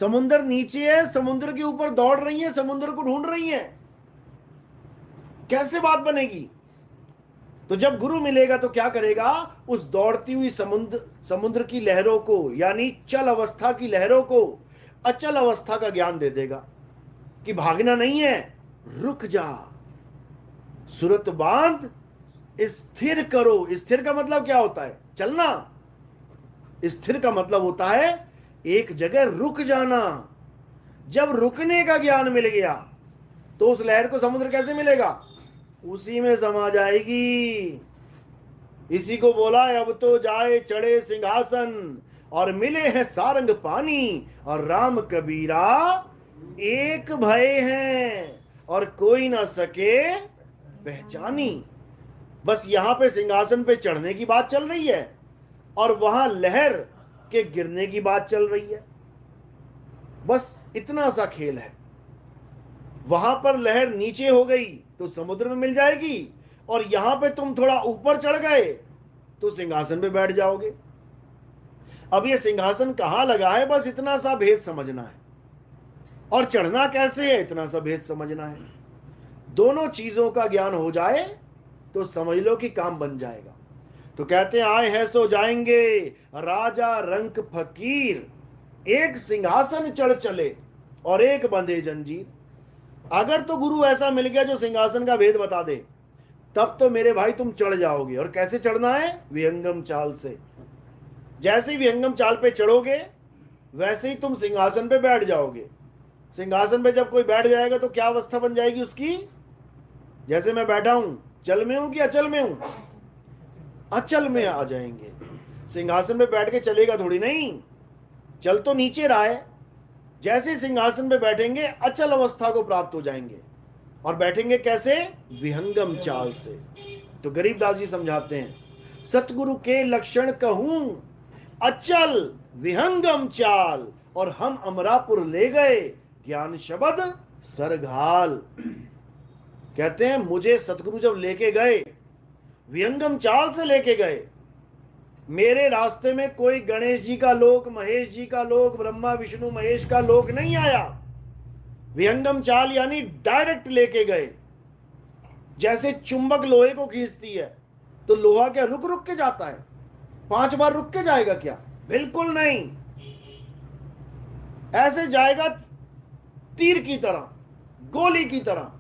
समुद्र नीचे है, समुद्र के ऊपर दौड़ रही है, समुद्र को ढूंढ रही है, कैसे बात बनेगी? तो जब गुरु मिलेगा तो क्या करेगा? उस दौड़ती हुई समुद्र की लहरों को, यानी चल अवस्था की लहरों को अचल अवस्था का ज्ञान दे देगा कि भागना नहीं है, रुक जा, सुरत बांध, स्थिर करो। स्थिर का मतलब क्या होता है? चलना। स्थिर का मतलब होता है एक जगह रुक जाना। जब रुकने का ज्ञान मिल गया तो उस लहर को समुद्र कैसे मिलेगा? उसी में समा जाएगी। इसी को बोला अब तो जाए चढ़े सिंहासन और मिले हैं सारंग पानी, और राम कबीरा एक भय हैं और कोई ना सके पहचानी। बस यहां पे सिंहासन पे चढ़ने की बात चल रही है और वहां लहर के गिरने की बात चल रही है। बस इतना सा खेल है। वहां पर लहर नीचे हो गई तो समुद्र में मिल जाएगी, और यहां पे तुम थोड़ा ऊपर चढ़ गए तो सिंहासन पे बैठ जाओगे। अब ये सिंहासन कहां लगा है, बस इतना सा भेद समझना है, और चढ़ना कैसे है इतना सा भेद समझना है। दोनों चीजों का ज्ञान हो जाए तो समझ लो कि काम बन जाएगा। तो कहते हैं आए हैं सो जाएंगे राजा रंक फकीर, एक सिंहासन चढ़ चले और एक बंधे जंजीर। अगर तो गुरु ऐसा मिल गया जो सिंहासन का भेद बता दे, तब तो मेरे भाई तुम चढ़ जाओगे। और कैसे चढ़ना है? विहंगम चाल से। जैसे ही विहंगम चाल पे चढ़ोगे वैसे ही तुम सिंहासन पे बैठ जाओगे। सिंहासन पे जब कोई बैठ जाएगा तो क्या अवस्था बन जाएगी उसकी? जैसे मैं बैठा हूं, चल में हूं कि अचल में हूं? अचल में आ जाएंगे। सिंहासन पे बैठ के चलेगा थोड़ी नहीं, चल तो नीचे रहा है। जैसे सिंहासन पे बैठेंगे अचल अवस्था को प्राप्त हो जाएंगे। और बैठेंगे कैसे? विहंगम चाल से। तो गरीबदास जी समझाते हैं सतगुरु के लक्षण कहूं अचल विहंगम चाल, और हम अमरापुर ले गए ज्ञान शब्द सरघाल। कहते हैं मुझे सतगुरु जब लेके गए, विहंगम चाल से लेके गए, मेरे रास्ते में कोई गणेश जी का लोक, महेश जी का लोक, ब्रह्मा विष्णु महेश का लोक नहीं आया। विहंगम चाल यानी डायरेक्ट लेके गए। जैसे चुंबक लोहे को खींचती है तो लोहा क्या रुक रुक के जाता है? 5 बार रुक के जाएगा क्या? बिल्कुल नहीं। ऐसे जाएगा तीर की तरह, गोली की तरह,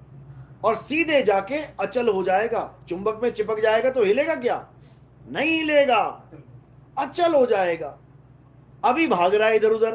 और सीधे जाके अचल हो जाएगा। चुंबक में चिपक जाएगा तो हिलेगा क्या? नहीं हिलेगा, अचल हो जाएगा। अभी भाग रहा है इधर उधर,